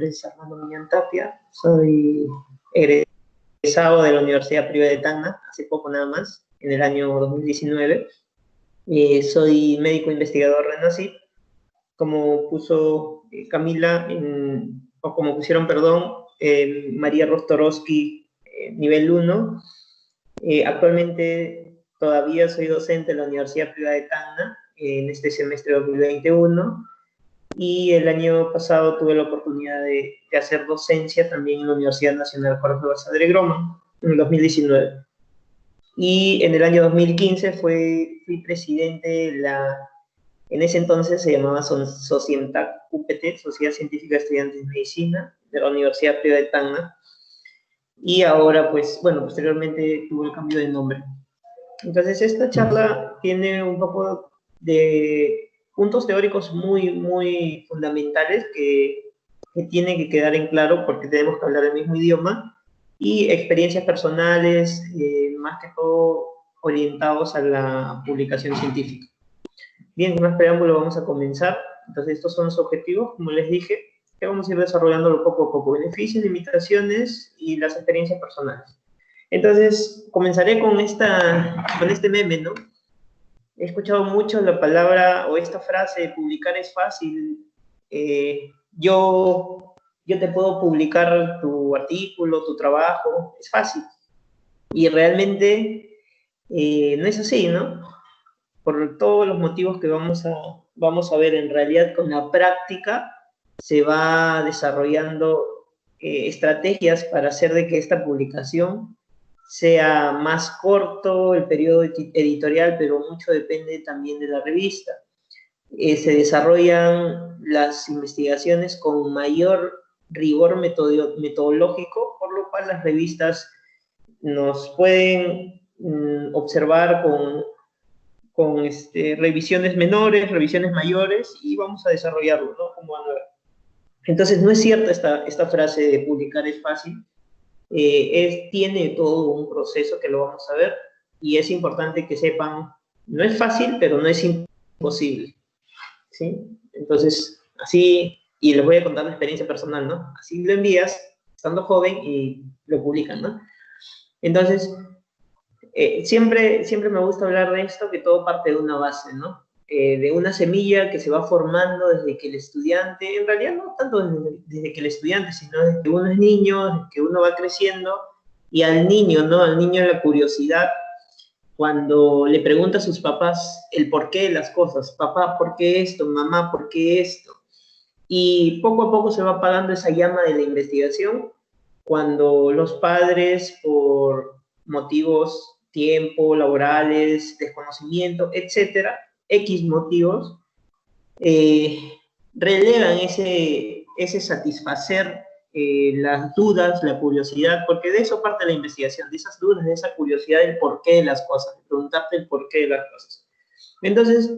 nombre es Armando Muñán Tapia, soy egresado de la Universidad Privada de Tacna, hace poco nada más, en el año 2019. Soy médico investigador de NACIP, como puso Camila, o como pusieron, perdón, María Rostorowski, nivel 1. Actualmente todavía soy docente en la Universidad Privada de Tacna, en este semestre 2021, y el año pasado tuve la oportunidad de hacer docencia también en la Universidad Nacional Jorge Basadre Groma, en el 2019. Y en el año 2015 fui presidente de en ese entonces se llamaba Socientac UPT, Sociedad Científica de Estudiantes de Medicina, de la Universidad Privada de Tacna, y ahora, pues, bueno, posteriormente tuvo el cambio de nombre. Entonces, esta charla tiene un poco de puntos teóricos muy, muy fundamentales que tienen que quedar en claro porque tenemos que hablar el mismo idioma, y experiencias personales, más que todo orientados a la publicación científica. Bien, sin más preámbulo, vamos a comenzar. Entonces, estos son los objetivos, como les dije, que vamos a ir desarrollándolo poco a poco: beneficios, limitaciones y las experiencias personales. Entonces, comenzaré con este meme, ¿no? He escuchado mucho la palabra o esta frase de publicar es fácil. Yo te puedo publicar tu artículo, tu trabajo, es fácil. Y realmente no es así, ¿no? Por todos los motivos que vamos a ver, en realidad con la práctica se va desarrollando estrategias para hacer de que esta publicación sea más corto el periodo editorial, pero mucho depende también de la revista. Se desarrollan las investigaciones con mayor rigor metodológico, por lo cual las revistas nos pueden observar con revisiones menores, revisiones mayores, y vamos a desarrollarlo, ¿no? Como van a ver. Entonces, no es cierta esta frase de publicar es fácil. Tiene todo un proceso que lo vamos a ver, y es importante que sepan, no es fácil, pero no es imposible, ¿sí? Entonces, así, y les voy a contar la experiencia personal, ¿no? Así lo envías, estando joven, y lo publican, ¿no? Entonces, siempre me gusta hablar de esto, que todo parte de una base, ¿no? De una semilla que se va formando desde que el estudiante, en realidad no tanto desde que el estudiante, sino desde que uno es niño, desde que uno va creciendo, y al niño, ¿no? Al niño la curiosidad, cuando le pregunta a sus papás el porqué de las cosas: papá, ¿por qué esto? Mamá, ¿por qué esto? Y poco a poco se va apagando esa llama de la investigación, cuando los padres, por motivos, tiempo, laborales, desconocimiento, etcétera, X motivos, relevan ese satisfacer las dudas, la curiosidad, porque de eso parte la investigación, de esas dudas, de esa curiosidad del porqué de las cosas, de preguntarte el porqué de las cosas. Entonces,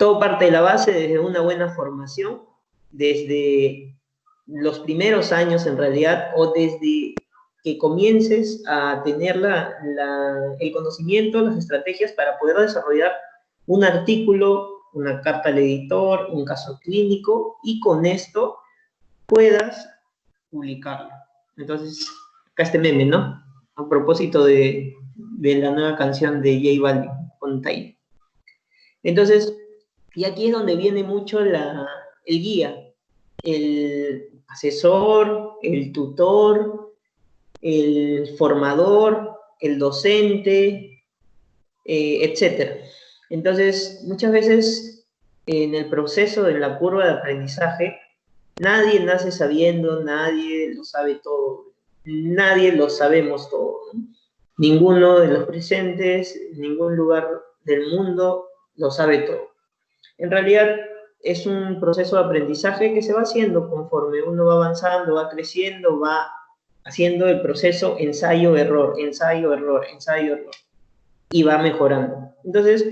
todo parte de la base desde una buena formación, desde los primeros años en realidad, o desde que comiences a tener el conocimiento, las estrategias para poder desarrollar un artículo, una carta al editor, un caso clínico, y con esto puedas publicarlo. Entonces, acá este meme, ¿no? A propósito de la nueva canción de J Balvin con Taylor. Entonces, y aquí es donde viene mucho el guía, el asesor, el tutor, el formador, el docente, etc. Entonces, muchas veces en el proceso, en la curva de aprendizaje, nadie nace sabiendo, nadie lo sabe todo, nadie lo sabemos todo, ¿no? Ninguno de los presentes, en ningún lugar del mundo lo sabe todo. En realidad es un proceso de aprendizaje que se va haciendo conforme uno va avanzando, va creciendo, va haciendo el proceso ensayo-error, ensayo-error, ensayo-error, y va mejorando. Entonces,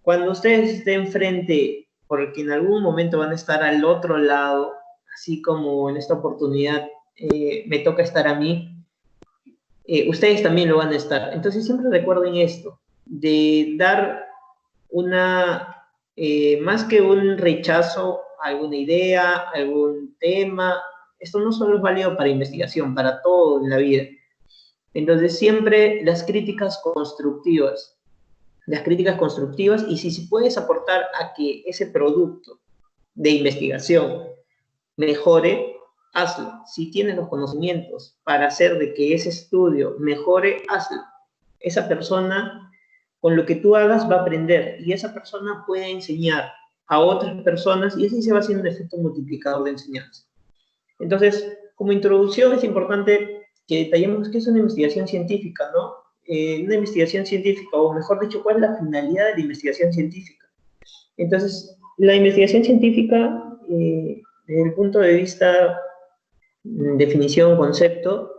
cuando ustedes estén frente, porque en algún momento van a estar al otro lado, así como en esta oportunidad me toca estar a mí, ustedes también lo van a estar. Entonces, siempre recuerden esto, de dar más que un rechazo alguna idea, algún tema. Esto no solo es válido para investigación, para todo en la vida. Entonces, siempre las críticas constructivas, y si puedes aportar a que ese producto de investigación mejore, hazlo. Si tienes los conocimientos para hacer de que ese estudio mejore, hazlo. Esa persona, con lo que tú hagas, va a aprender, y esa persona puede enseñar a otras personas, y así se va haciendo un efecto multiplicador de enseñanza. Entonces, como introducción, es importante que detallemos qué es una investigación científica, ¿no? Una investigación científica, o mejor dicho, cuál es la finalidad de la investigación científica. Entonces, la investigación científica, desde el punto de vista definición, concepto,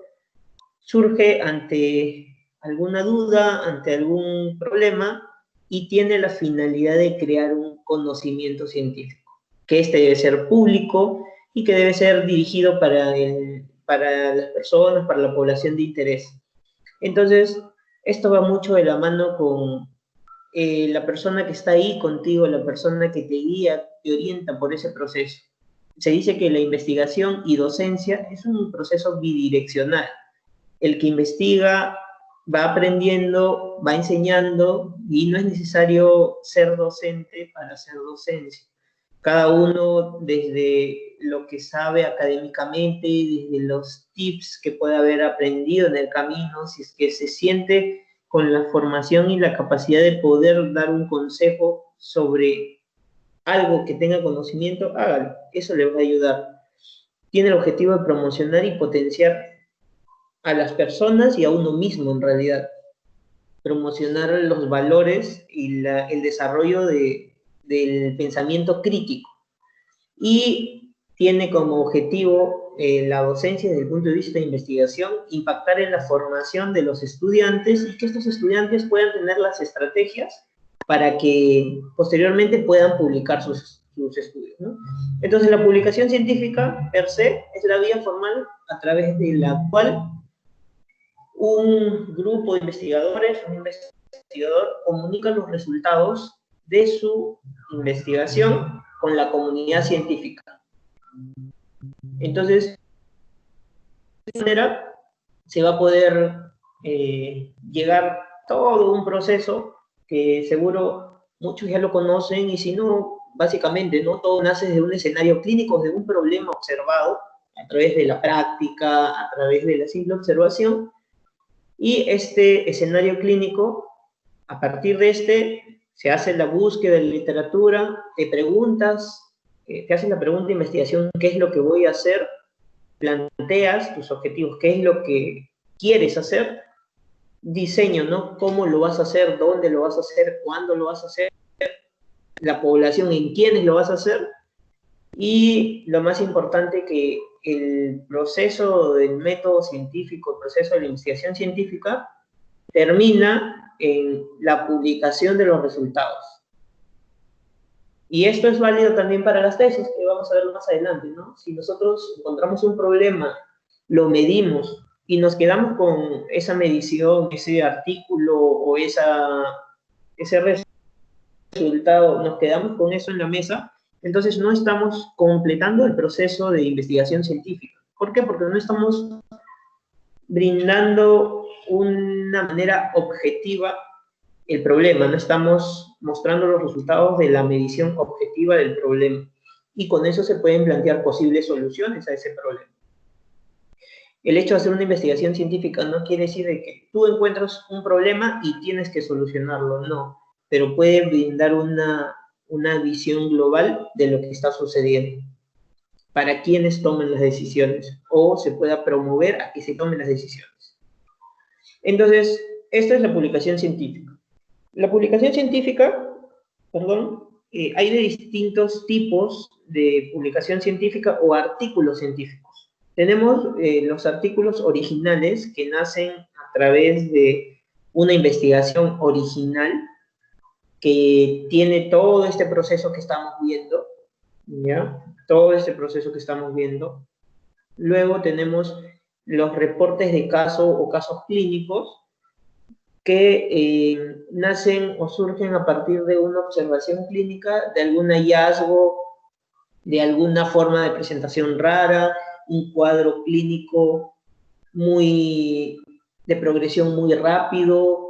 surge ante alguna duda, ante algún problema, y tiene la finalidad de crear un conocimiento científico, que este debe ser público y que debe ser dirigido para las personas, para la población de interés. Entonces, esto va mucho de la mano con la persona que está ahí contigo, la persona que te guía, te orienta por ese proceso. Se dice que la investigación y docencia es un proceso bidireccional. El que investiga va aprendiendo, va enseñando, y no es necesario ser docente para hacer docencia. Cada uno, desde lo que sabe académicamente, desde los tips que puede haber aprendido en el camino, si es que se siente con la formación y la capacidad de poder dar un consejo sobre algo que tenga conocimiento, hágalo. Eso le va a ayudar. Tiene el objetivo de promocionar y potenciar a las personas y a uno mismo, en realidad. Promocionar los valores y el desarrollo del pensamiento crítico. Y tiene como objetivo la docencia desde el punto de vista de investigación, impactar en la formación de los estudiantes, y que estos estudiantes puedan tener las estrategias para que posteriormente puedan publicar sus estudios, ¿no? Entonces, la publicación científica, per se, es la vía formal a través de la cual un grupo de investigadores, un investigador, comunica los resultados de su investigación con la comunidad científica. Entonces, de esta manera se va a poder llegar todo un proceso que seguro muchos ya lo conocen, y si no, básicamente, ¿no? Todo nace de un escenario clínico, de un problema observado a través de la práctica, a través de la simple observación, y este escenario clínico, a partir de se hace la búsqueda de la literatura, te preguntas, te haces la pregunta de investigación: ¿qué es lo que voy a hacer? Planteas tus objetivos, qué es lo que quieres hacer, diseño, ¿no? ¿Cómo lo vas a hacer? ¿Dónde lo vas a hacer? ¿Cuándo lo vas a hacer? La población, en quiénes lo vas a hacer. Y lo más importante, que el proceso del método científico, el proceso de la investigación científica, termina en la publicación de los resultados. Y esto es válido también para las tesis, que vamos a ver más adelante, ¿no? Si nosotros encontramos un problema, lo medimos y nos quedamos con esa medición, ese artículo o ese resultado, nos quedamos con eso en la mesa, entonces no estamos completando el proceso de investigación científica. ¿Por qué? Porque no estamos brindando una manera objetiva el problema, no estamos mostrando los resultados de la medición objetiva del problema, y con eso se pueden plantear posibles soluciones a ese problema. El hecho de hacer una investigación científica no quiere decir de que tú encuentras un problema y tienes que solucionarlo, no, pero puede brindar una visión global de lo que está sucediendo para quienes tomen las decisiones, o se pueda promover a que se tomen las decisiones. Entonces, esta es la publicación científica. La publicación científica, hay de distintos tipos de publicación científica o artículos científicos. Tenemos los artículos originales, que nacen a través de una investigación original, que tiene todo este proceso que estamos viendo, ¿ya? Todo este proceso que estamos viendo. Luego tenemos los reportes de caso o casos clínicos, que nacen o surgen a partir de una observación clínica, de algún hallazgo de alguna forma de presentación rara, un cuadro clínico de progresión muy rápido,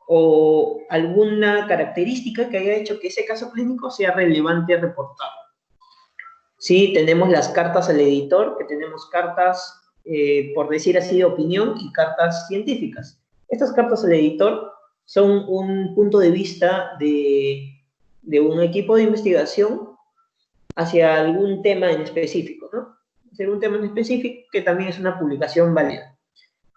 o alguna característica que haya hecho que ese caso clínico sea relevante reportar. Sí, tenemos las cartas al editor, que tenemos cartas, por decir así, de opinión y cartas científicas. Estas cartas al editor son un punto de vista de un equipo de investigación hacia algún tema en específico, ¿no? Hacia un tema en específico que también es una publicación válida.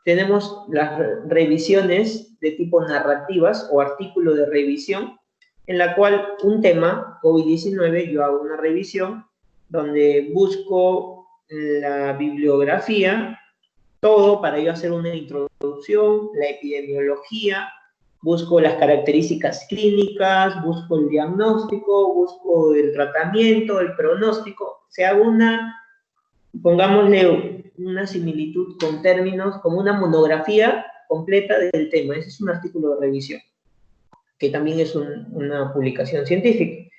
Tenemos las revisiones de tipo narrativas o artículo de revisión, en la cual un tema, COVID-19, yo hago una revisión donde busco la bibliografía, todo para yo hacer una introducción, la epidemiología, busco las características clínicas, busco el diagnóstico, busco el tratamiento, el pronóstico. Se haga pongámosle una similitud con términos, como una monografía completa del tema. Ese es un artículo de revisión, que también es una publicación científica.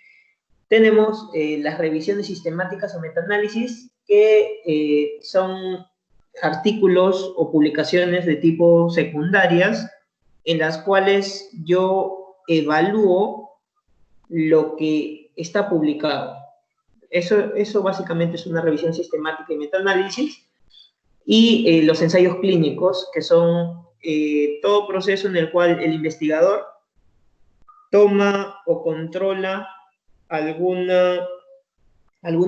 Tenemos las revisiones sistemáticas o metaanálisis, que son artículos o publicaciones de tipo secundarias, en las cuales yo evalúo lo que está publicado. Eso básicamente es una revisión sistemática y metaanálisis. Y los ensayos clínicos, que son todo proceso en el cual el investigador toma o controla alguna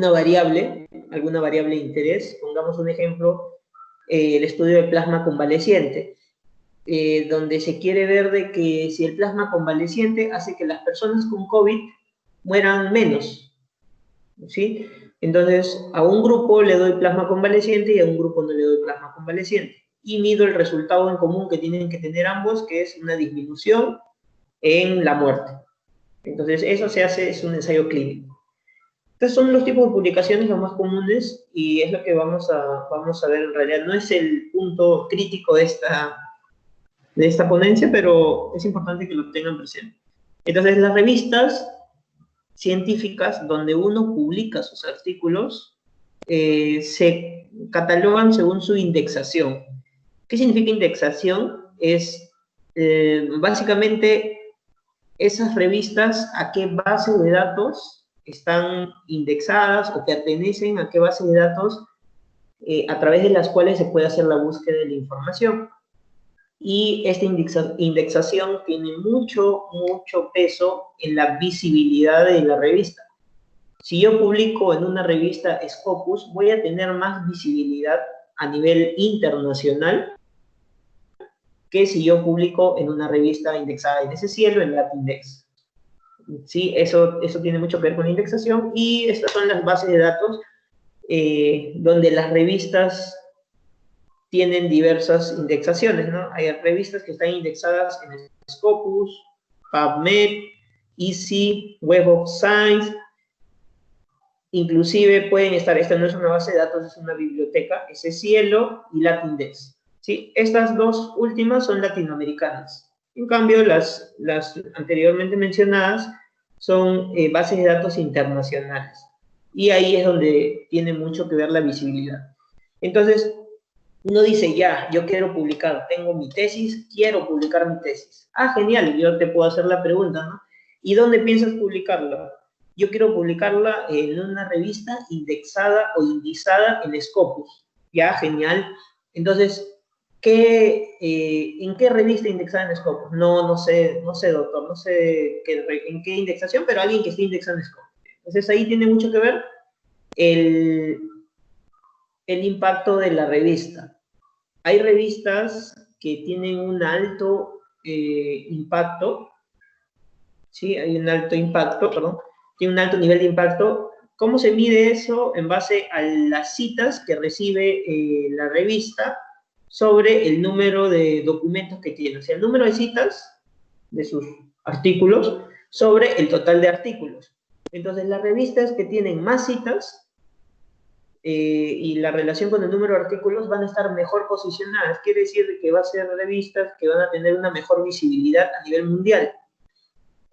variable de interés. Pongamos un ejemplo, el estudio de plasma convaleciente, donde se quiere ver de que si el plasma convaleciente hace que las personas con COVID mueran menos, ¿sí? Entonces, a un grupo le doy plasma convaleciente y a un grupo no le doy plasma convaleciente. Y mido el resultado en común que tienen que tener ambos, que es una disminución en la muerte. Entonces, eso es un ensayo clínico. Entonces, son los tipos de publicaciones los más comunes y es lo que vamos a ver en realidad. No es el punto crítico de esta ponencia, pero es importante que lo tengan presente. Entonces, las revistas científicas donde uno publica sus artículos se catalogan según su indexación. ¿Qué significa indexación? Es básicamente esas revistas a qué base de datos están indexadas o pertenecen a qué base de datos a través de las cuales se puede hacer la búsqueda de la información. Y esta indexación tiene mucho peso en la visibilidad de la revista. Si yo publico en una revista Scopus, voy a tener más visibilidad a nivel internacional que si yo publico en una revista indexada en ese cielo, en Latindex. ¿Sí? Eso tiene mucho que ver con la indexación, y estas son las bases de datos donde las revistas tienen diversas indexaciones, ¿no? Hay revistas que están indexadas en Scopus, PubMed, EASY, Web of Science, inclusive pueden estar, esta no es una base de datos, es una biblioteca, ese Cielo y Latindex, ¿sí? Estas dos últimas son latinoamericanas. En cambio, las anteriormente mencionadas son bases de datos internacionales. Y ahí es donde tiene mucho que ver la visibilidad. Entonces, uno dice, ya, yo quiero publicar, tengo mi tesis, quiero publicar mi tesis. Ah, genial, yo te puedo hacer la pregunta, ¿no? ¿Y dónde piensas publicarla? Yo quiero publicarla en una revista indexada o indizada en Scopus. Ya, genial. Entonces, ¿en qué revista indexada en Scopus? No sé, doctor, no sé en qué indexación, pero alguien que esté indexado en Scopus. Entonces, ahí tiene mucho que ver el impacto de la revista. Hay revistas que tienen un alto impacto, ¿sí? Hay un alto impacto, perdón, tiene un alto nivel de impacto. ¿Cómo se mide eso? En base a las citas que recibe la revista sobre el número de documentos que tiene. O sea, el número de citas de sus artículos sobre el total de artículos. Entonces, las revistas que tienen más citas y la relación con el número de artículos van a estar mejor posicionadas. Quiere decir que va a ser revistas que van a tener una mejor visibilidad a nivel mundial.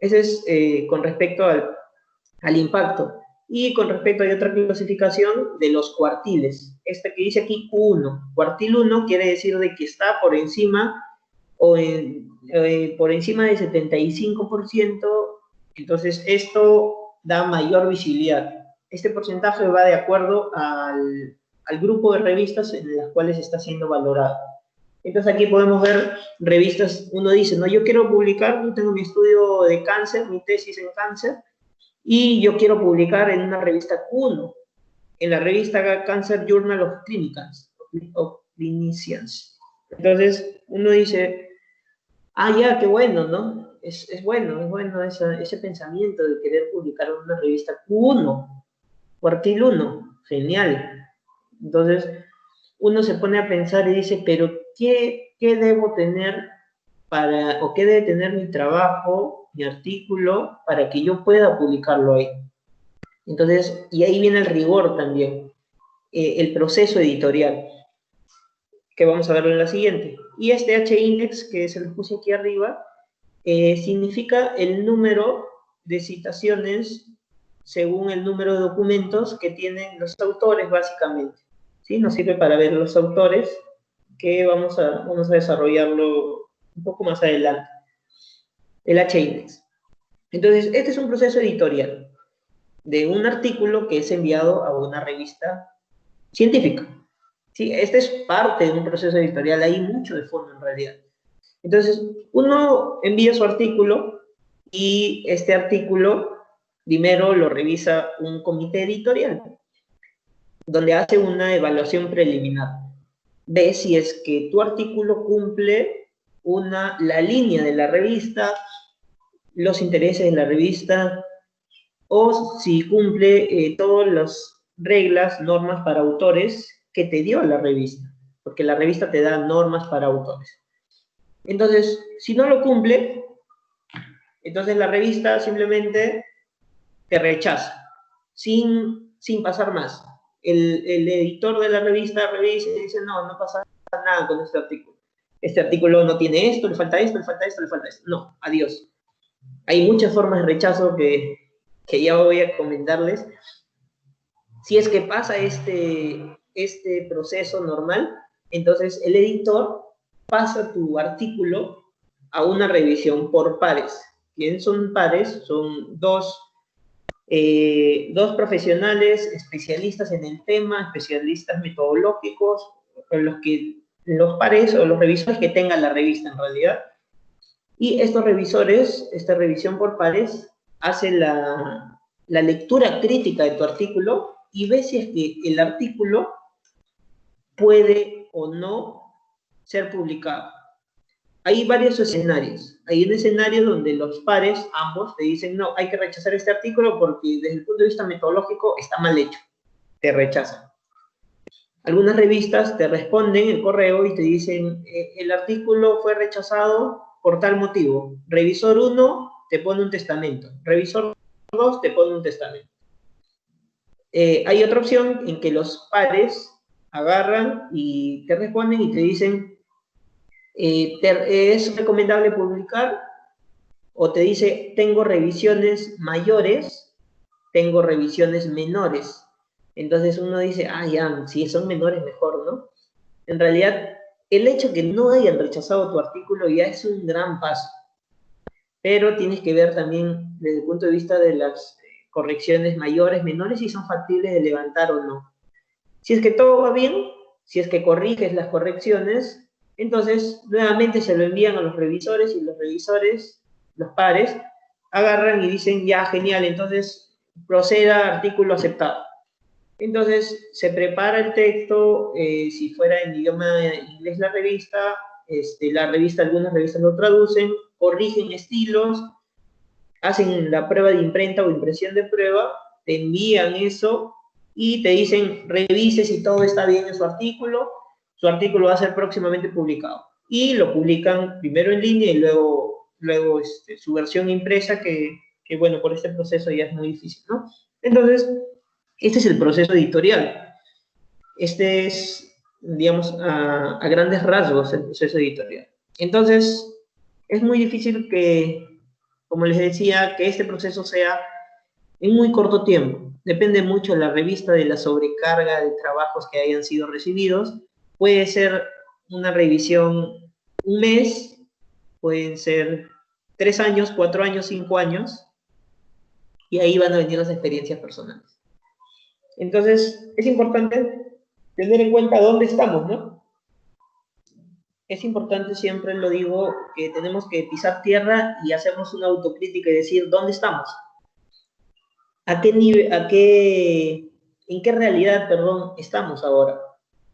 Ese es con respecto al impacto. Y con respecto hay otra clasificación de los cuartiles. Esta que dice aquí Q1. Cuartil 1 quiere decir de que está por encima por encima del 75%, entonces esto da mayor visibilidad. Este porcentaje va de acuerdo al grupo de revistas en las cuales está siendo valorado. Entonces aquí podemos ver revistas, uno dice, no, yo quiero publicar, yo tengo mi estudio de cáncer, mi tesis en cáncer, y yo quiero publicar en una revista Q1, en la revista Cancer Journal of Clinicians. Entonces uno dice, ah, ya, qué bueno, ¿no? Es bueno ese pensamiento de querer publicar en una revista Q1, cuartil 1, genial. Entonces, uno se pone a pensar y dice, pero ¿qué debo tener o qué debe tener mi trabajo, mi artículo, para que yo pueda publicarlo ahí? Entonces, y ahí viene el rigor también, el proceso editorial, que vamos a verlo en la siguiente. Y este H-index, que se lo puse aquí arriba, significa el número de citaciones según el número de documentos que tienen los autores, básicamente. ¿Sí? Nos sirve para ver los autores, que vamos a desarrollarlo un poco más adelante. El H-index. Entonces, este es un proceso editorial de un artículo que es enviado a una revista científica. ¿Sí? Este es parte de un proceso editorial, hay mucho de fondo en realidad. Entonces, uno envía su artículo y este artículo primero lo revisa un comité editorial, donde hace una evaluación preliminar. Ve si es que tu artículo cumple la línea de la revista, los intereses de la revista, o si cumple todas las reglas, normas para autores que te dio la revista, porque la revista te da normas para autores. Entonces, si no lo cumple, entonces la revista simplemente te rechaza, sin pasar más. El editor de la revista revisa y dice, no pasa nada con este artículo. Este artículo no tiene esto, le falta esto, le falta esto, le falta esto. No, adiós. Hay muchas formas de rechazo que ya voy a comentarles. Si es que pasa este proceso normal, entonces el editor pasa tu artículo a una revisión por pares. ¿Quién son pares? Son dos profesionales especialistas en el tema, especialistas metodológicos, los pares o los revisores que tengan la revista en realidad. Y estos revisores, esta revisión por pares, hace la lectura crítica de tu artículo y ve si es que el artículo puede o no ser publicado. Hay varios escenarios. Hay un escenario donde los pares, ambos, te dicen, no, hay que rechazar este artículo porque desde el punto de vista metodológico está mal hecho. Te rechazan. Algunas revistas te responden el correo y te dicen, el artículo fue rechazado por tal motivo. Revisor 1 te pone un testamento. Revisor 2 te pone un testamento. Hay otra opción en que los pares agarran y te responden y te dicen, ¿es recomendable publicar? O te dice, tengo revisiones mayores, tengo revisiones menores. Entonces uno dice, ah, ya, si son menores mejor, ¿no? En realidad, el hecho de que no hayan rechazado tu artículo ya es un gran paso. Pero tienes que ver también desde el punto de vista de las correcciones mayores, menores, si son factibles de levantar o no. Si es que todo va bien, si es que corriges las correcciones, entonces nuevamente se lo envían a los revisores y los revisores, los pares, agarran y dicen, ya, genial, entonces proceda, artículo aceptado. Entonces se prepara el texto, si fuera en idioma inglés la revista, algunas revistas lo traducen, corrigen estilos, hacen la prueba de imprenta o impresión de prueba, te envían eso y te dicen, revise si todo está bien en su artículo va a ser próximamente publicado. Y lo publican primero en línea y luego su versión impresa, que bueno, por este proceso ya es muy difícil, ¿no? Entonces, este es el proceso editorial. Este es, digamos, a grandes rasgos el proceso editorial. Entonces, es muy difícil que, como les decía, que este proceso sea en muy corto tiempo. Depende mucho de la revista, de la sobrecarga de trabajos que hayan sido recibidos. Puede ser una revisión un mes, pueden ser 3 años, 4 años, 5 años, y ahí van a venir las experiencias personales. Entonces, es importante tener en cuenta dónde estamos, ¿no? Es importante, siempre lo digo, que tenemos que pisar tierra y hacernos una autocrítica y decir, ¿dónde estamos? ¿A qué nivel, en qué realidad, perdón, estamos ahora?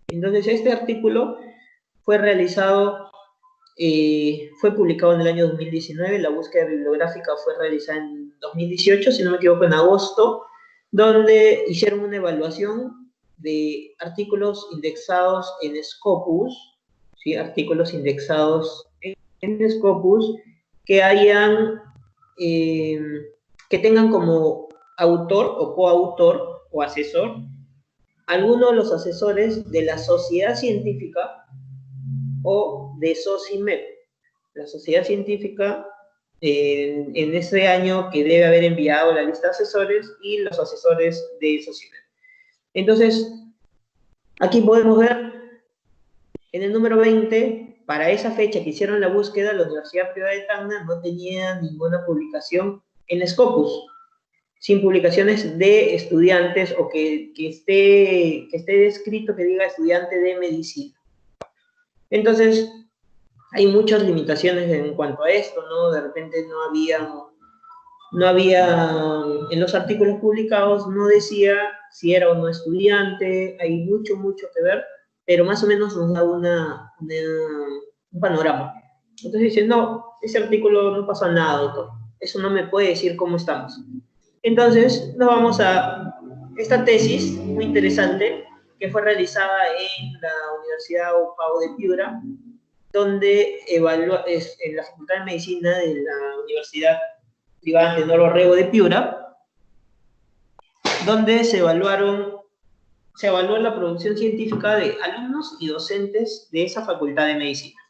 Entonces, este artículo fue realizado, fue publicado en el año 2019, la búsqueda bibliográfica fue realizada en 2018, si no me equivoco, en agosto, donde hicieron una evaluación de artículos indexados en Scopus, ¿sí? Artículos indexados en Scopus que hayan, que tengan como autor o coautor o asesor alguno de los asesores de la sociedad científica o de SOCIMED. La sociedad científica en ese año que debe haber enviado la lista de asesores y los asesores de SOCIMED. Entonces, aquí podemos ver en el número 20, para esa fecha que hicieron la búsqueda, la Universidad Privada de Tacna no tenía ninguna publicación en Scopus, sin publicaciones de estudiantes o que esté descrito que diga estudiante de medicina. Entonces, hay muchas limitaciones en cuanto a esto, ¿no? De repente no había, en los artículos publicados no decía si era o no estudiante, hay mucho que ver, pero más o menos nos da un panorama. Entonces dicen, no, ese artículo no pasa nada, doctor. Eso no me puede decir cómo estamos. Entonces, nos vamos a esta tesis muy interesante que fue realizada en la Universidad Pau de Piura, donde en la Facultad de Medicina de la Universidad Privada Tenor Orrego de Piura, donde se evaluó la producción científica de alumnos y docentes de esa Facultad de Medicina.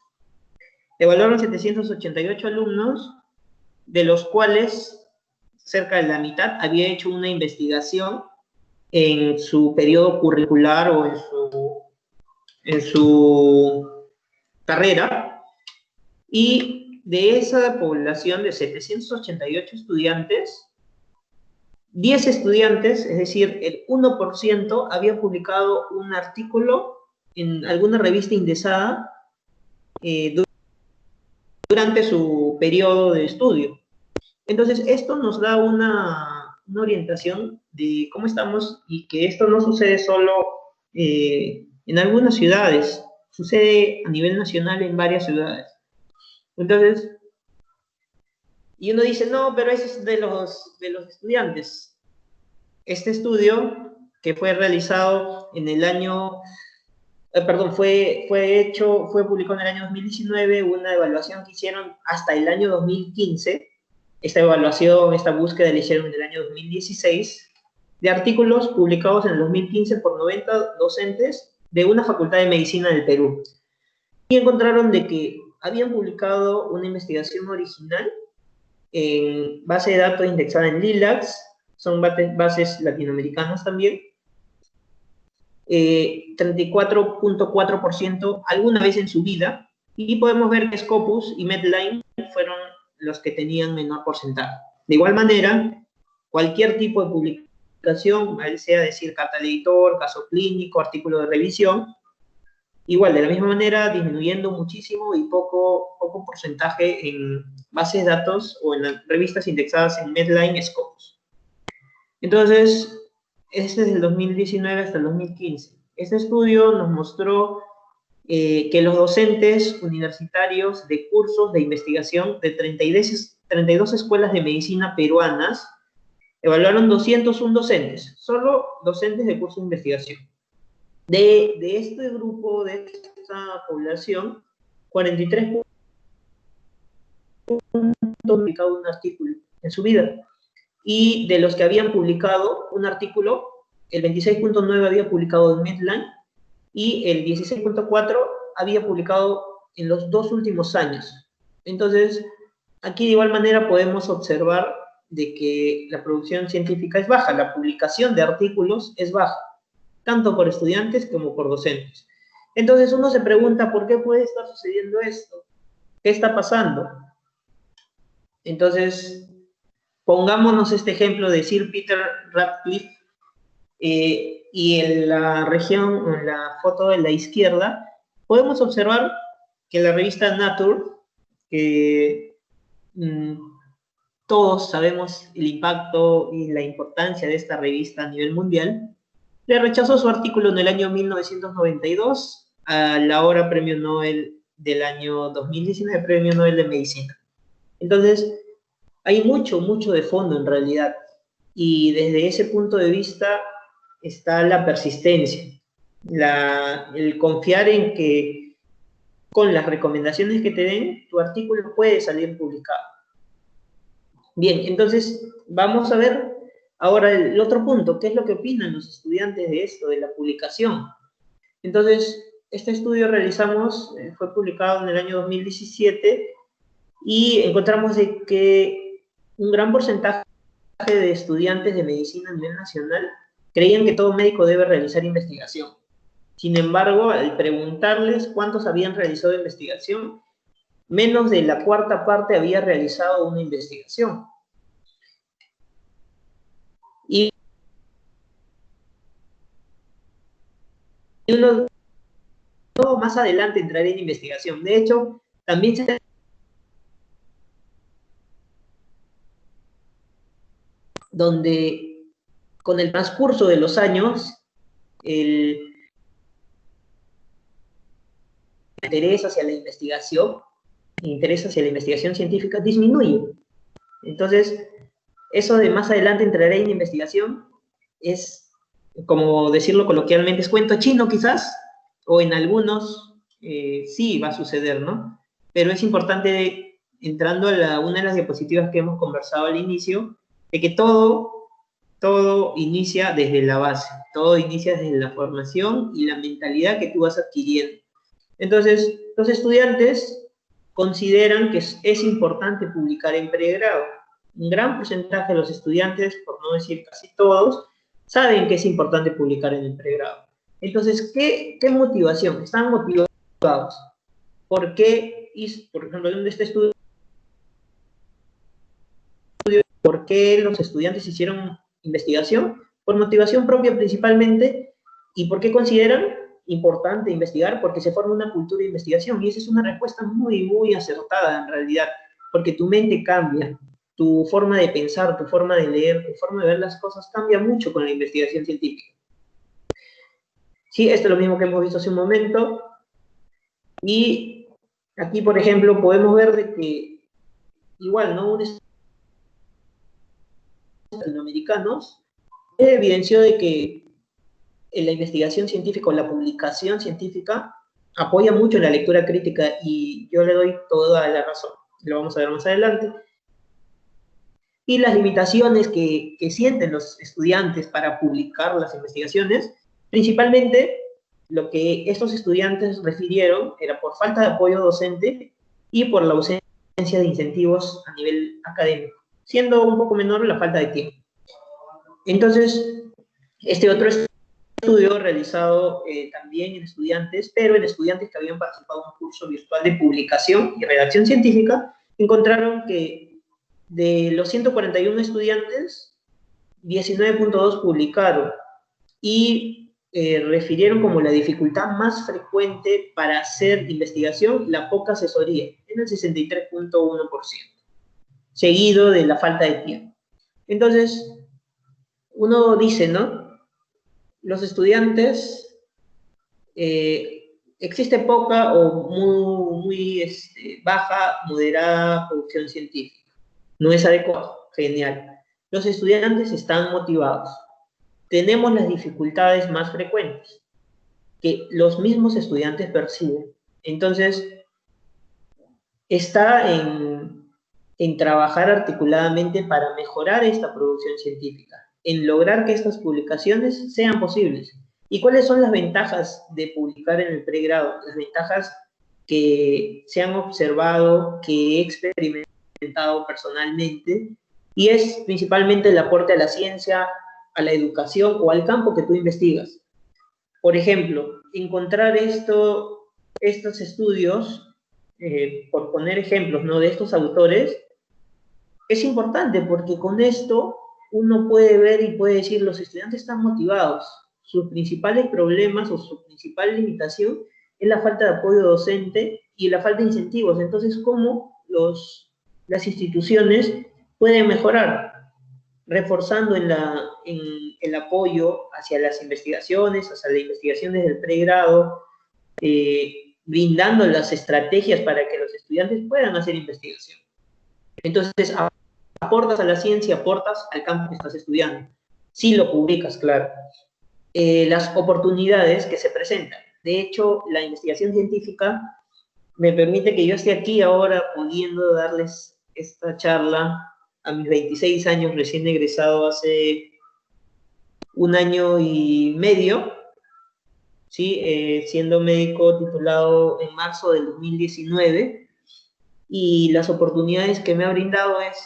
Evaluaron 788 alumnos, de los cuales cerca de la mitad había hecho una investigación en su periodo curricular o en su carrera, y de esa población de 788 estudiantes, 10 estudiantes, es decir, el 1%, había publicado un artículo en alguna revista indexada durante su periodo de estudio. Entonces, esto nos da una orientación de cómo estamos y que esto no sucede solo en algunas ciudades, sucede a nivel nacional en varias ciudades. Entonces, y uno dice, no, pero eso es de los estudiantes. Este estudio, que fue realizado en el año, fue publicado en el año 2019, una evaluación que hicieron hasta el año 2015, esta evaluación, esta búsqueda la hicieron en el año 2016, de artículos publicados en el 2015 por 90 docentes de una facultad de medicina del Perú. Y encontraron de que habían publicado una investigación original en base de datos indexada en LILACS, son bases latinoamericanas también, 34.4% alguna vez en su vida, y podemos ver que Scopus y Medline fueron los que tenían menor porcentaje. De igual manera, cualquier tipo de publicación, sea decir carta al editor, caso clínico, artículo de revisión, igual, de la misma manera, disminuyendo muchísimo y poco porcentaje en bases de datos o en las revistas indexadas en Medline Scopus. Entonces, este es del 2019 hasta el 2015. Este estudio nos mostró que los docentes universitarios de cursos de investigación de 32 escuelas de medicina peruanas evaluaron 201 docentes, solo docentes de cursos de investigación. De este grupo, de esta población, 43 publicado un artículo en su vida. Y de los que habían publicado un artículo, el 26.9 había publicado en Medline y el 16.4 había publicado en los 2 últimos años. Entonces, aquí de igual manera podemos observar de que la producción científica es baja, la publicación de artículos es baja, tanto por estudiantes como por docentes. Entonces uno se pregunta, ¿por qué puede estar sucediendo esto? ¿Qué está pasando? Entonces, pongámonos este ejemplo de Sir Peter Ratcliffe, y en la región, en la foto de la izquierda, podemos observar que la revista Nature, que todos sabemos el impacto y la importancia de esta revista a nivel mundial, le rechazó su artículo en el año 1992 al ahora Premio Nobel del año 2019, Premio Nobel de Medicina. Entonces, hay mucho de fondo en realidad, y desde ese punto de vista está la persistencia, el confiar en que con las recomendaciones que te den, tu artículo puede salir publicado. Bien, entonces vamos a ver ahora el otro punto, ¿qué es lo que opinan los estudiantes de esto, de la publicación? Entonces, este estudio realizamos, fue publicado en el año 2017, y encontramos de que un gran porcentaje de estudiantes de medicina a nivel nacional creían que todo médico debe realizar investigación. Sin embargo, al preguntarles cuántos habían realizado investigación, menos de la cuarta parte había realizado una investigación. Y uno más adelante entraré en investigación. De hecho, también se donde con el transcurso de los años, el interés hacia la investigación, el interés hacia la investigación científica disminuye. Entonces, eso de más adelante entraré en investigación es, como decirlo coloquialmente, es cuento chino quizás, o en algunos sí va a suceder, ¿no? Pero es importante, entrando a una de las diapositivas que hemos conversado al inicio, de que todo inicia desde la base, todo inicia desde la formación y la mentalidad que tú vas adquiriendo. Entonces, los estudiantes consideran que es importante publicar en pregrado. Un gran porcentaje de los estudiantes, por no decir casi todos, saben que es importante publicar en el pregrado. Entonces, ¿qué motivación? Están motivados. ¿Por qué, por ejemplo, en este estudio, por qué los estudiantes hicieron investigación? Por motivación propia principalmente. ¿Y por qué consideran importante investigar? Porque se forma una cultura de investigación, y esa es una respuesta muy acertada en realidad, porque tu mente cambia, tu forma de pensar, tu forma de leer, tu forma de ver las cosas cambia mucho con la investigación científica. Sí, esto es lo mismo que hemos visto hace un momento, y aquí, por ejemplo, podemos ver de que igual, ¿no? Un estudio latinoamericanos evidenció de que en la investigación científica o la publicación científica apoya mucho la lectura crítica, y yo le doy toda la razón. Lo vamos a ver más adelante. Y las limitaciones que sienten los estudiantes para publicar las investigaciones, principalmente lo que estos estudiantes refirieron era por falta de apoyo docente y por la ausencia de incentivos a nivel académico, siendo un poco menor la falta de tiempo. Entonces, este otro estudio realizado también en estudiantes, pero en estudiantes que habían participado en un curso virtual de publicación y redacción científica, encontraron que de los 141 estudiantes, 19.2 publicaron, y refirieron como la dificultad más frecuente para hacer investigación la poca asesoría, en el 63.1%, seguido de la falta de tiempo. Entonces, uno dice, ¿no? Los estudiantes, existe poca o muy baja, moderada producción científica. No es adecuado, genial. Los estudiantes están motivados. Tenemos las dificultades más frecuentes que los mismos estudiantes perciben. Entonces, está en trabajar articuladamente para mejorar esta producción científica, en lograr que estas publicaciones sean posibles. ¿Y cuáles son las ventajas de publicar en el pregrado? Las ventajas que se han observado, que he experimentado personalmente, y es principalmente el aporte a la ciencia, a la educación o al campo que tú investigas. Por ejemplo, encontrar estos estudios, por poner ejemplos, ¿no?, de estos autores, es importante porque con esto uno puede ver y puede decir, los estudiantes están motivados. Sus principales problemas o su principal limitación es la falta de apoyo docente y la falta de incentivos. Entonces, ¿cómo las instituciones pueden mejorar? Reforzando en el apoyo hacia las investigaciones, hacia la investigación desde el pregrado, brindando las estrategias para que los estudiantes puedan hacer investigación. Entonces, aportas a la ciencia, aportas al campo que estás estudiando. Si lo publicas, claro. Las oportunidades que se presentan. De hecho, la investigación científica me permite que yo esté aquí ahora pudiendo darles esta charla a mis 26 años, recién egresado hace 1 año y medio, ¿sí? Siendo médico titulado en marzo del 2019, y las oportunidades que me ha brindado es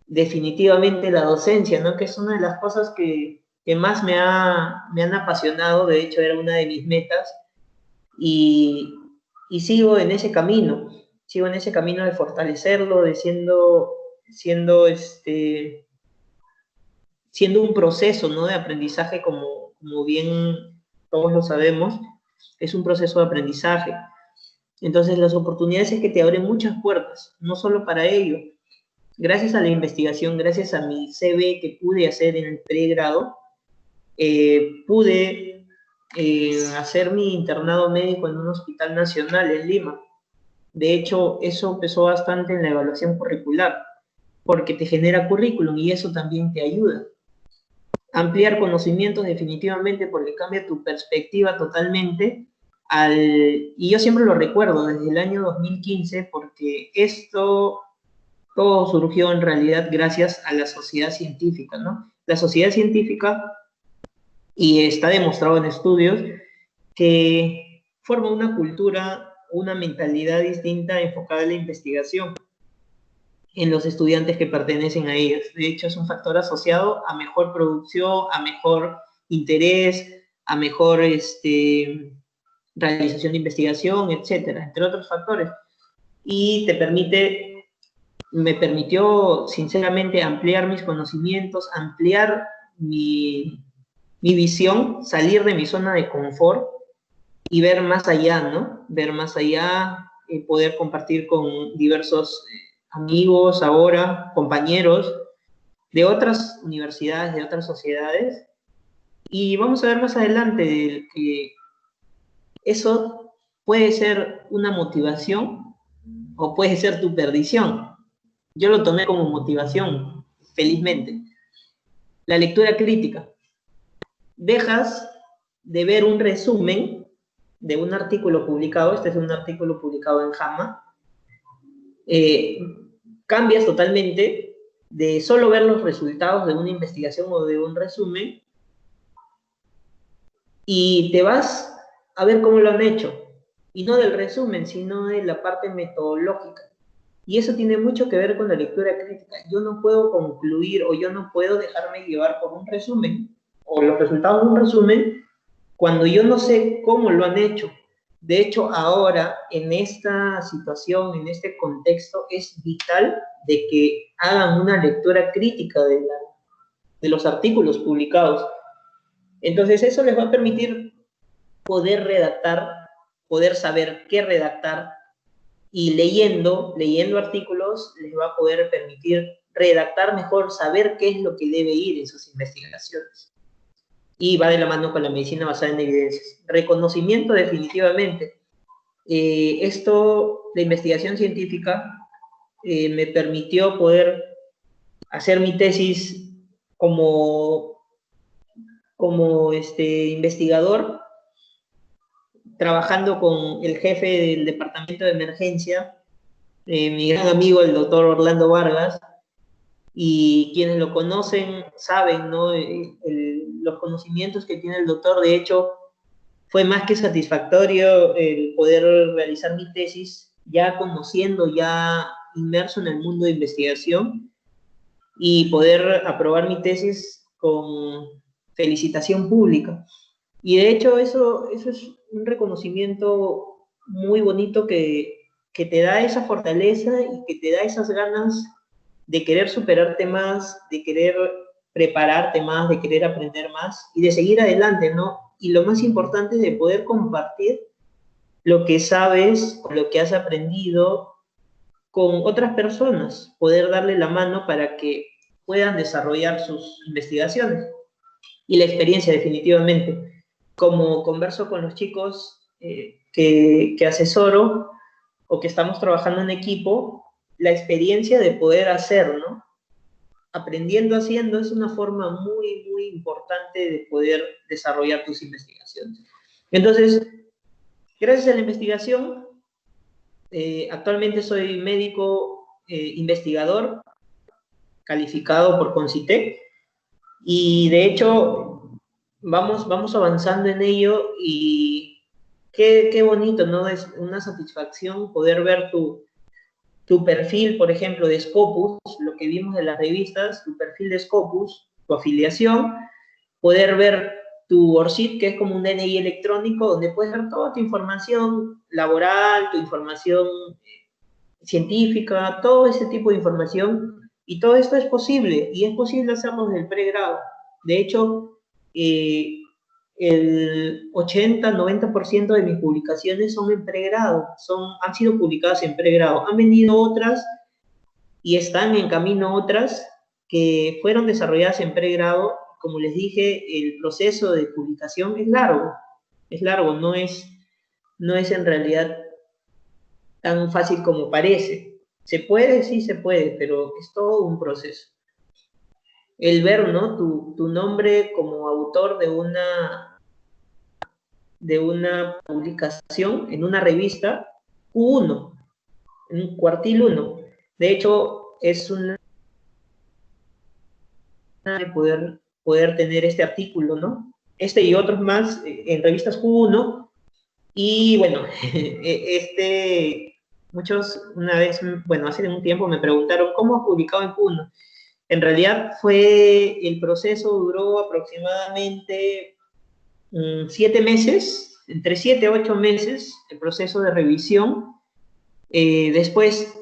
definitivamente la docencia, ¿no?, que es una de las cosas que más me han apasionado. De hecho, era una de mis metas, y sigo en ese camino de fortalecerlo, de siendo un proceso, ¿no?, de aprendizaje, como bien todos lo sabemos, es un proceso de aprendizaje. Entonces, las oportunidades es que te abren muchas puertas, no solo para ello. Gracias a la investigación, gracias a mi CV que pude hacer en el pregrado, pude hacer mi internado médico en un hospital nacional en Lima. De hecho, eso pesó bastante en la evaluación curricular, porque te genera currículum y eso también te ayuda. Ampliar conocimientos definitivamente, porque cambia tu perspectiva totalmente. Y yo siempre lo recuerdo desde el año 2015, porque todo surgió en realidad gracias a la sociedad científica, ¿no? La sociedad científica, y está demostrado en estudios, que forma una cultura, una mentalidad distinta enfocada en la investigación en los estudiantes que pertenecen a ellas. De hecho, es un factor asociado a mejor producción, a mejor interés, a mejor realización de investigación, etcétera, entre otros factores. Y me permitió sinceramente ampliar mis conocimientos, ampliar mi visión, salir de mi zona de confort y ver más allá, ¿no? Ver más allá, poder compartir con diversos amigos ahora, compañeros de otras universidades, de otras sociedades, y vamos a ver más adelante que eso puede ser una motivación o puede ser tu perdición. Yo lo tomé como motivación, felizmente. La lectura crítica. Dejas de ver un resumen de un artículo publicado, este es un artículo publicado en JAMA, cambias totalmente de solo ver los resultados de una investigación o de un resumen y te vas a ver cómo lo han hecho, y no del resumen, sino de la parte metodológica. Y eso tiene mucho que ver con la lectura crítica. Yo no puedo concluir o yo no puedo dejarme llevar por un resumen o los resultados de un resumen cuando yo no sé cómo lo han hecho. De hecho, ahora, en esta situación, en este contexto, es vital de que hagan una lectura crítica de los artículos publicados. Entonces, eso les va a permitir poder redactar, poder saber qué redactar, y leyendo artículos les va a poder permitir redactar mejor, saber qué es lo que debe ir en sus investigaciones. Y va de la mano con la medicina basada en evidencias. Reconocimiento definitivamente. La investigación científica me permitió poder hacer mi tesis como investigador, trabajando con el jefe del departamento de emergencia, mi gran amigo, el doctor Orlando Vargas, y quienes lo conocen saben, ¿no?, los conocimientos que tiene el doctor. De hecho, fue más que satisfactorio el poder realizar mi tesis ya conociendo, ya inmerso en el mundo de investigación, y poder aprobar mi tesis con felicitación pública. Y de hecho eso es un reconocimiento muy bonito que te da esa fortaleza y que te da esas ganas de querer superarte más, de querer prepararte más, de querer aprender más y de seguir adelante, ¿no? Y lo más importante es de poder compartir lo que sabes, lo que has aprendido con otras personas, poder darle la mano para que puedan desarrollar sus investigaciones. Y la experiencia, definitivamente. Como converso con los chicos que asesoro o que estamos trabajando en equipo, la experiencia de poder hacer, ¿no? Aprendiendo haciendo es una forma muy, muy importante de poder desarrollar tus investigaciones. Entonces, gracias a la investigación, actualmente soy médico investigador calificado por Concitec y de hecho vamos avanzando en ello y qué bonito, ¿no? Es una satisfacción poder ver tu perfil, por ejemplo, de Scopus, lo que vimos en las revistas, tu perfil de Scopus, tu afiliación, poder ver tu ORCID, que es como un DNI electrónico, donde puedes ver toda tu información laboral, tu información científica, todo ese tipo de información, y todo esto es posible, y es posible hacerlo desde el pregrado. De hecho, el 80-90% de mis publicaciones son en pregrado, han sido publicadas en pregrado. Han venido otras y están en camino otras que fueron desarrolladas en pregrado. Como les dije, el proceso de publicación es largo, no es en realidad tan fácil como parece. ¿Se puede? Sí se puede, pero es todo un proceso. El ver, ¿no? Tu nombre como autor de una publicación en una revista, Q1, en un cuartil 1. De hecho, es una de poder tener este artículo, ¿no? Este y otros más en revistas Q1. Y bueno, muchos una vez, bueno, hace un tiempo me preguntaron, ¿cómo has publicado en Q1? En realidad el proceso duró aproximadamente 7 meses, entre 7 y 8 meses, el proceso de revisión. Después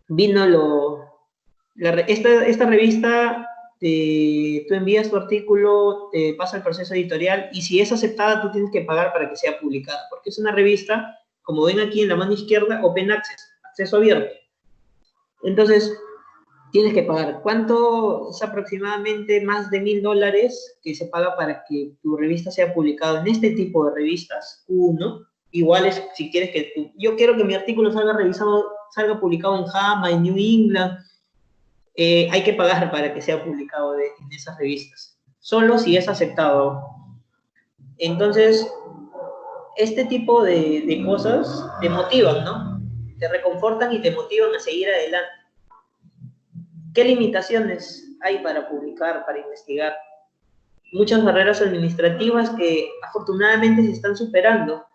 vino esta revista, tú envías tu artículo, te pasa el proceso editorial y si es aceptada tú tienes que pagar para que sea publicada, porque es una revista, como ven aquí en la mano izquierda, Open Access, acceso abierto. Entonces, tienes que pagar. ¿Cuánto? Es aproximadamente más de $1000 que se paga para que tu revista sea publicada en este tipo de revistas, Q1. Igual es, si quieres yo quiero que mi artículo salga publicado en JAMA, en New England, hay que pagar para que sea publicado en esas revistas. Solo si es aceptado. Entonces, este tipo de cosas te motivan, ¿no? Te reconfortan y te motivan a seguir adelante. ¿Qué limitaciones hay para publicar, para investigar? Muchas barreras administrativas que afortunadamente se están superando.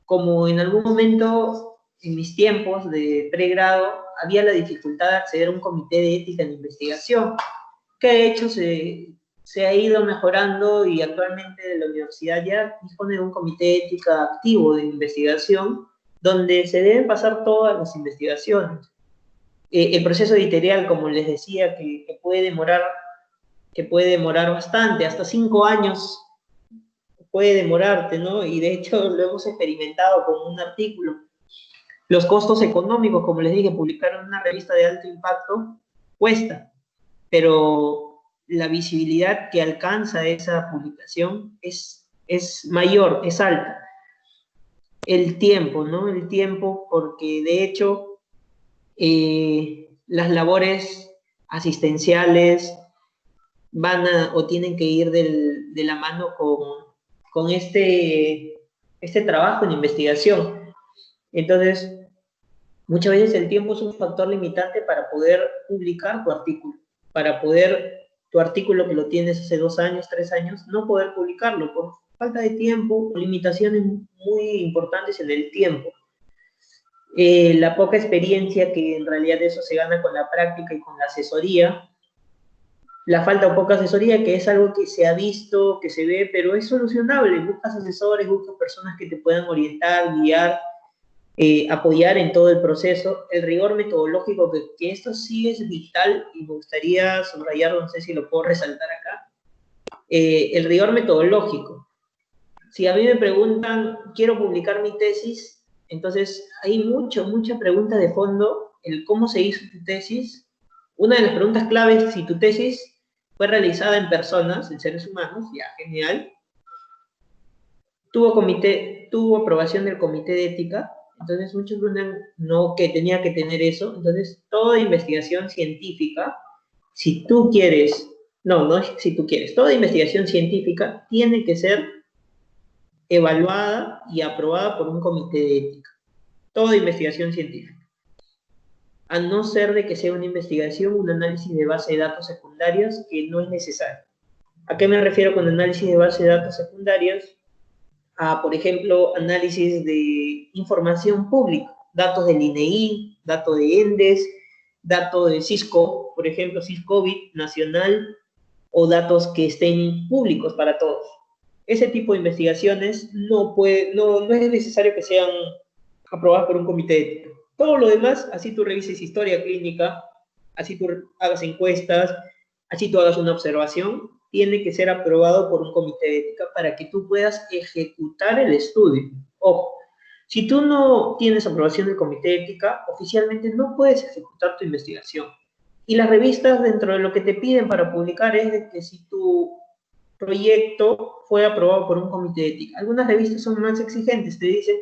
Como en algún momento, en mis tiempos de pregrado, había la dificultad de acceder a un comité de ética en investigación, que de hecho se ha ido mejorando y actualmente la universidad ya dispone de un comité de ética activo de investigación donde se deben pasar todas las investigaciones. El proceso editorial, como les decía, que puede demorar bastante, hasta 5 años puede demorarte, ¿no? Y de hecho lo hemos experimentado con un artículo. Los costos económicos, como les dije, publicar en una revista de alto impacto cuesta, pero la visibilidad que alcanza esa publicación es mayor, es alta. El tiempo, ¿no? El tiempo, porque de hecho las labores asistenciales o tienen que ir de la mano con este trabajo en investigación. Entonces, muchas veces el tiempo es un factor limitante para poder publicar tu artículo, para poder tu artículo que lo tienes hace 2 años, 3 años, no poder publicarlo por falta de tiempo, limitaciones muy importantes en el tiempo. La poca experiencia, que en realidad eso se gana con la práctica y con la asesoría, la falta o poca asesoría, que es algo que se ha visto, que se ve, pero es solucionable. Buscas asesores, buscas personas que te puedan orientar, guiar, apoyar en todo el proceso. El rigor metodológico, que esto sí es vital y me gustaría subrayarlo, no sé si lo puedo resaltar acá. El rigor metodológico. Si a mí me preguntan, quiero publicar mi tesis, entonces hay mucha pregunta de fondo, el cómo se hizo tu tesis. Una de las preguntas claves, si tu tesis fue realizada en personas, en seres humanos, ya, genial. Tuvo aprobación del comité de ética, entonces muchos preguntan, no, que tenía que tener eso. Entonces, toda investigación científica, si tú quieres, no si tú quieres, toda investigación científica tiene que ser evaluada y aprobada por un comité de ética. Toda investigación científica. A no ser de que sea una investigación, un análisis de base de datos secundarios, que no es necesario. ¿A qué me refiero con análisis de base de datos secundarios? A, por ejemplo, análisis de información pública, datos del INEI, datos de ENDES, datos de Cisco, por ejemplo, Ciscovid nacional, o datos que estén públicos para todos. Ese tipo de investigaciones no es necesario que sean aprobadas por un comité ético. Todo lo demás, así tú revises historia clínica, así tú hagas encuestas, así tú hagas una observación, tiene que ser aprobado por un comité de ética para que tú puedas ejecutar el estudio. Ojo, si tú no tienes aprobación del comité de ética, oficialmente no puedes ejecutar tu investigación. Y las revistas, dentro de lo que te piden para publicar, es de que si tu proyecto fue aprobado por un comité de ética. Algunas revistas son más exigentes, te dicen,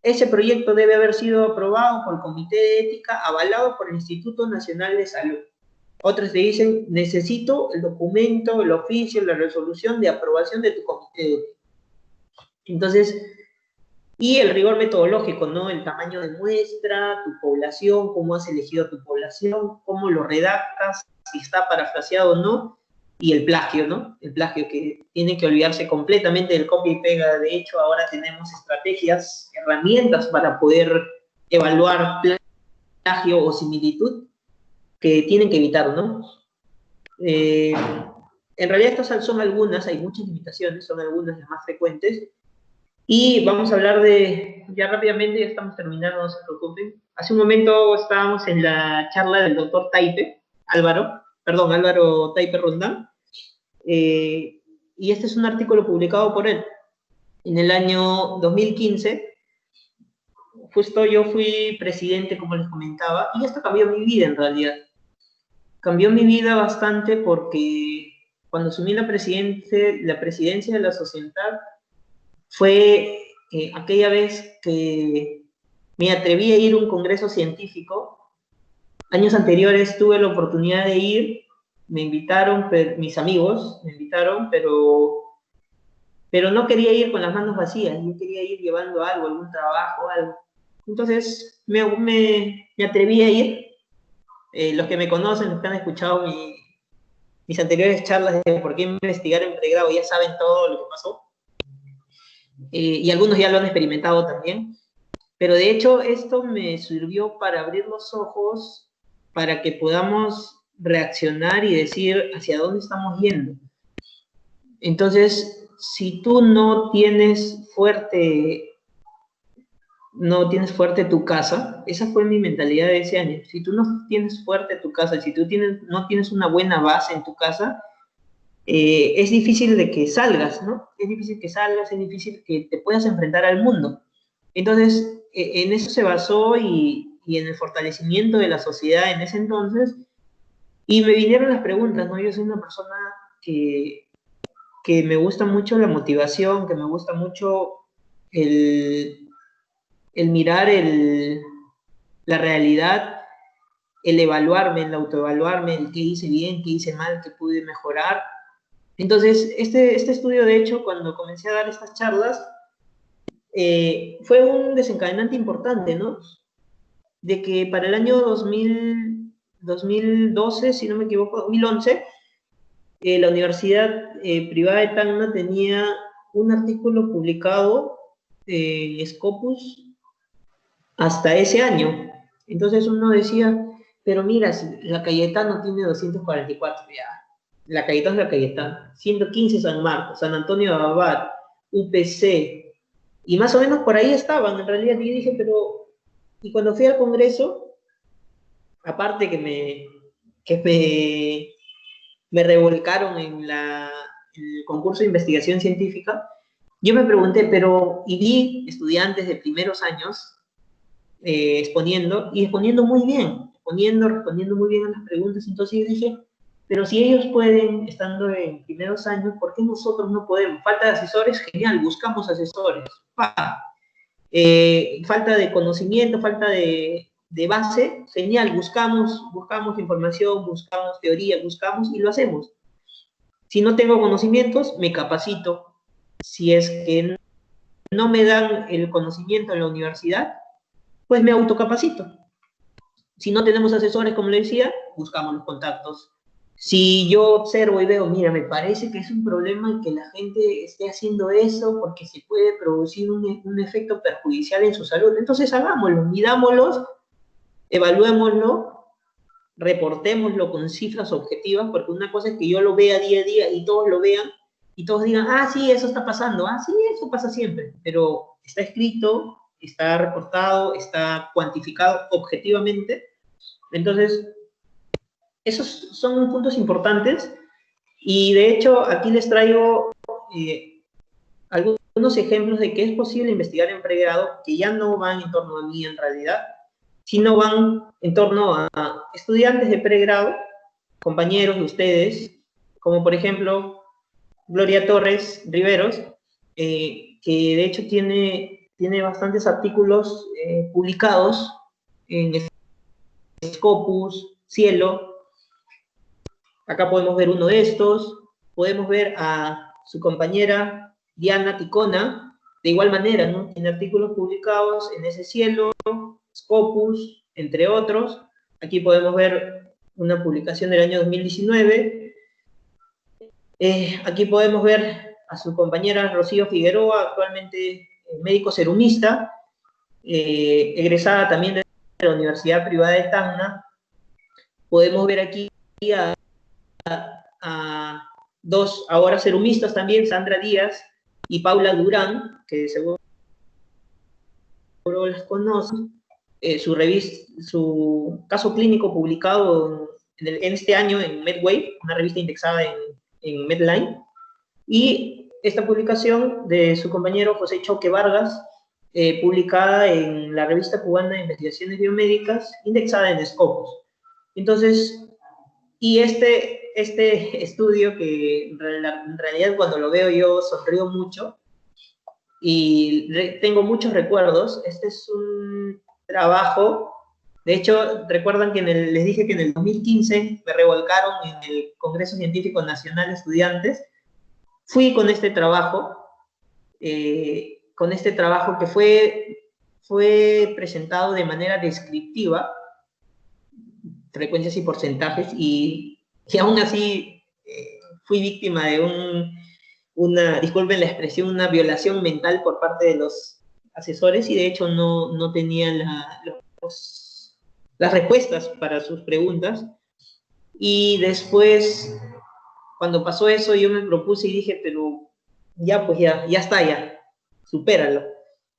ese proyecto debe haber sido aprobado por el comité de ética, avalado por el Instituto Nacional de Salud. Otras te dicen, necesito el documento, el oficio, la resolución de aprobación de tu comité de ética. Entonces, y el rigor metodológico, ¿no? El tamaño de muestra, tu población, cómo has elegido tu población, cómo lo redactas, si está parafraseado o no, y el plagio, ¿no? El plagio, que tiene que olvidarse completamente del copia y pega. De hecho, ahora tenemos estrategias, herramientas para poder evaluar plagio o similitud que tienen que evitar, ¿no? En realidad estas son algunas, hay muchas limitaciones, son algunas las más frecuentes. Y vamos a hablar de, ya rápidamente, ya estamos terminando, no se preocupen. Hace un momento estábamos en la charla del doctor Taipe, Álvaro Taipe Rondán, y este es un artículo publicado por él en el año 2015. Justo yo fui presidente, como les comentaba, y esto cambió mi vida en realidad. Cambió mi vida bastante porque cuando asumí la presidencia de la sociedad, fue aquella vez que me atreví a ir a un congreso científico. Años anteriores tuve la oportunidad de ir, me invitaron, mis amigos me invitaron, pero no quería ir con las manos vacías, yo quería ir llevando algo, algún trabajo, algo. Entonces me atreví a ir. Los que me conocen, los que han escuchado mis anteriores charlas de por qué investigar en pregrado, ya saben todo lo que pasó. Y algunos ya lo han experimentado también. Pero de hecho esto me sirvió para abrir los ojos, para que podamos reaccionar y decir hacia dónde estamos yendo. Entonces, si tú no tienes fuerte tu casa, esa fue mi mentalidad de ese año. Si tú no tienes fuerte tu casa, si tú no tienes una buena base en tu casa, es difícil de que salgas, ¿no? Es difícil que salgas, es difícil que te puedas enfrentar al mundo. Entonces, en eso se basó y en el fortalecimiento de la sociedad en ese entonces, y me vinieron las preguntas, ¿no? Yo soy una persona que me gusta mucho la motivación, que me gusta mucho el mirar la realidad, el evaluarme, el autoevaluarme, el qué hice bien, qué hice mal, qué pude mejorar. Entonces, este estudio, de hecho, cuando comencé a dar estas charlas, fue un desencadenante importante, ¿no? De que para el año 2012, si no me equivoco, 2011, la Universidad Privada de Tacna tenía un artículo publicado en Scopus hasta ese año. Entonces uno decía, pero mira, si la Cayetano tiene 244, ya, La Cayetano es la Cayetano, 115 San Marcos, San Antonio de Abad, UPC, y más o menos por ahí estaban, en realidad. Yo dije, pero, y cuando fui al Congreso, aparte me revolcaron en el concurso de investigación científica, yo me pregunté, pero, y vi estudiantes de primeros años exponiendo, y exponiendo muy bien, respondiendo muy bien a las preguntas. Entonces yo dije, pero si ellos pueden, estando en primeros años, ¿por qué nosotros no podemos? Falta de asesores, genial, buscamos asesores. Falta de conocimiento, falta de base, genial, buscamos información, buscamos teoría, buscamos y lo hacemos. Si no tengo conocimientos, me capacito. Si es que no me dan el conocimiento en la universidad, pues me autocapacito. Si no tenemos asesores, como le decía, buscamos los contactos. Si yo observo y veo, mira, me parece que es un problema que la gente esté haciendo eso porque se puede producir un efecto perjudicial en su salud, entonces hagámoslo, midámoslo, evaluémoslo, reportémoslo con cifras objetivas, porque una cosa es que yo lo vea día a día y todos lo vean y todos digan, ah, sí, eso está pasando, ah, sí, eso pasa siempre, pero está escrito, está reportado, está cuantificado objetivamente. Entonces, esos son puntos importantes, y de hecho aquí les traigo algunos ejemplos de que es posible investigar en pregrado, que ya no van en torno a mí en realidad, sino van en torno a estudiantes de pregrado, compañeros de ustedes, como por ejemplo Gloria Torres Riveros, que de hecho tiene bastantes artículos publicados en Scopus, Cielo. Acá podemos ver uno de estos, podemos ver a su compañera Diana Ticona, de igual manera, ¿no? Tiene artículos publicados en ese Cielo, Scopus, entre otros. Aquí podemos ver una publicación del año 2019. Aquí podemos ver a su compañera Rocío Figueroa, actualmente médico serumista, egresada también de la Universidad Privada de Tacna. Podemos ver aquí a dos ahora serumistas también, Sandra Díaz y Paula Durán, que seguro las conocen. Su caso clínico publicado en este año en Medway, una revista indexada en Medline, y esta publicación de su compañero José Choque Vargas, publicada en la revista cubana de investigaciones biomédicas, indexada en Scopus. Entonces, y este estudio, que en realidad cuando lo veo yo sonrío mucho y tengo muchos recuerdos. Este es un trabajo, de hecho, recuerdan que les dije que en el 2015 me revolcaron en el Congreso Científico Nacional de Estudiantes. Fui con este trabajo que fue presentado de manera descriptiva, frecuencias y porcentajes, y aún así fui víctima de disculpen la expresión, una violación mental por parte de los asesores, y de hecho no tenían las respuestas para sus preguntas. Y después, cuando pasó eso, yo me propuse y dije, pero ya, pues ya está, ya, supéralo.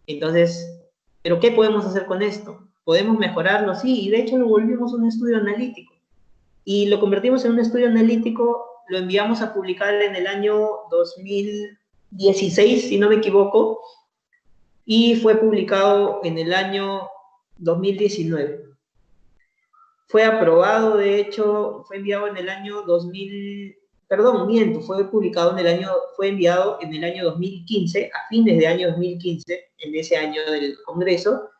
Entonces, ¿pero qué podemos hacer con esto? ¿Podemos mejorarlo? Sí, y de hecho lo volvimos un estudio analítico. Y lo convertimos en un estudio analítico, lo enviamos a publicar en el año 2016, si no me equivoco, y fue publicado en el año 2019. Fue aprobado, de hecho, fue enviado en el año 2000, perdón, miento, fue enviado en el año 2015, a fines de año 2015, en ese año del Congreso.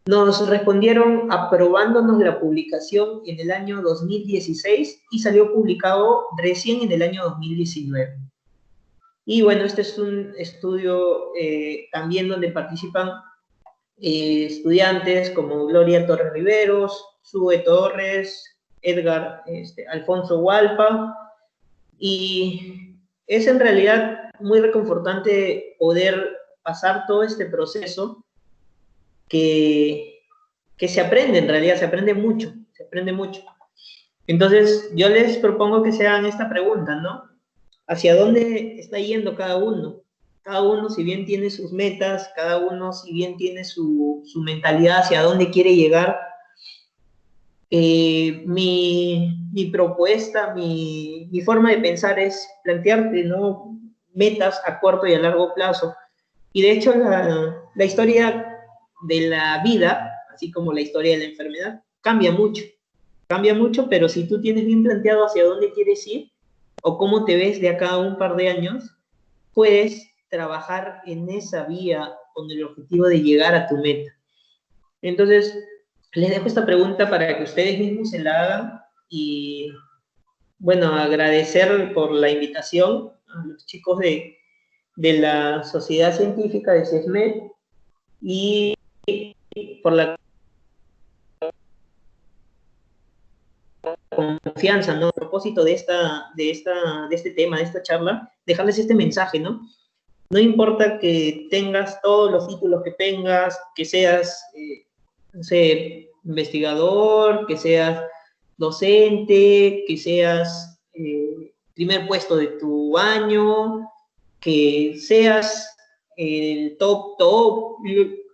Nos respondieron aprobándonos la publicación en el año 2016 y salió publicado recién en el año 2019. Y bueno, este es un estudio también donde participan estudiantes como Gloria Torres Riveros, Sue Torres, Edgar Alfonso Hualpa, y es en realidad muy reconfortante poder pasar todo este proceso que se aprende, en realidad se aprende mucho, Entonces, yo les propongo que se hagan esta pregunta, ¿no? ¿Hacia dónde está yendo cada uno? Cada uno, si bien tiene sus metas, cada uno, si bien tiene su mentalidad hacia dónde quiere llegar, mi propuesta, mi forma de pensar es plantearte, ¿no?, metas a corto y a largo plazo. Y de hecho, la historia de la vida, así como la historia de la enfermedad, cambia mucho, pero si tú tienes bien planteado hacia dónde quieres ir o cómo te ves de acá a un par de años, puedes trabajar en esa vía con el objetivo de llegar a tu meta. Entonces, les dejo esta pregunta para que ustedes mismos se la hagan y, bueno, agradecer por la invitación a los chicos de la Sociedad Científica de CESMED y por la confianza, ¿no? A propósito de este tema, de esta charla, dejarles este mensaje, ¿no? No importa que tengas todos los títulos que tengas, que seas, no sé, investigador, que seas docente, que seas primer puesto de tu año, que seas el top,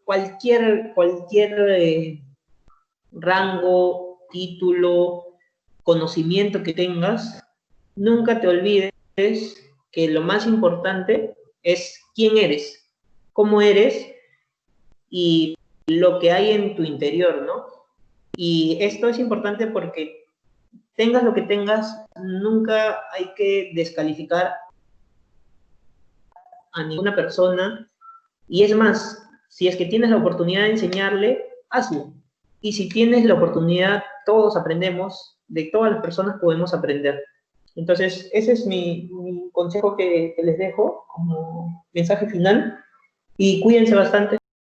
cualquier rango, título, conocimiento que tengas, nunca te olvides que lo más importante es quién eres, cómo eres y lo que hay en tu interior, ¿no? Y esto es importante porque tengas lo que tengas, nunca hay que descalificar a ninguna persona. Y es más, si es que tienes la oportunidad de enseñarle, hazlo. Y si tienes la oportunidad, todos aprendemos, de todas las personas podemos aprender. Entonces, ese es mi consejo que les dejo como mensaje final. Y cuídense bastante.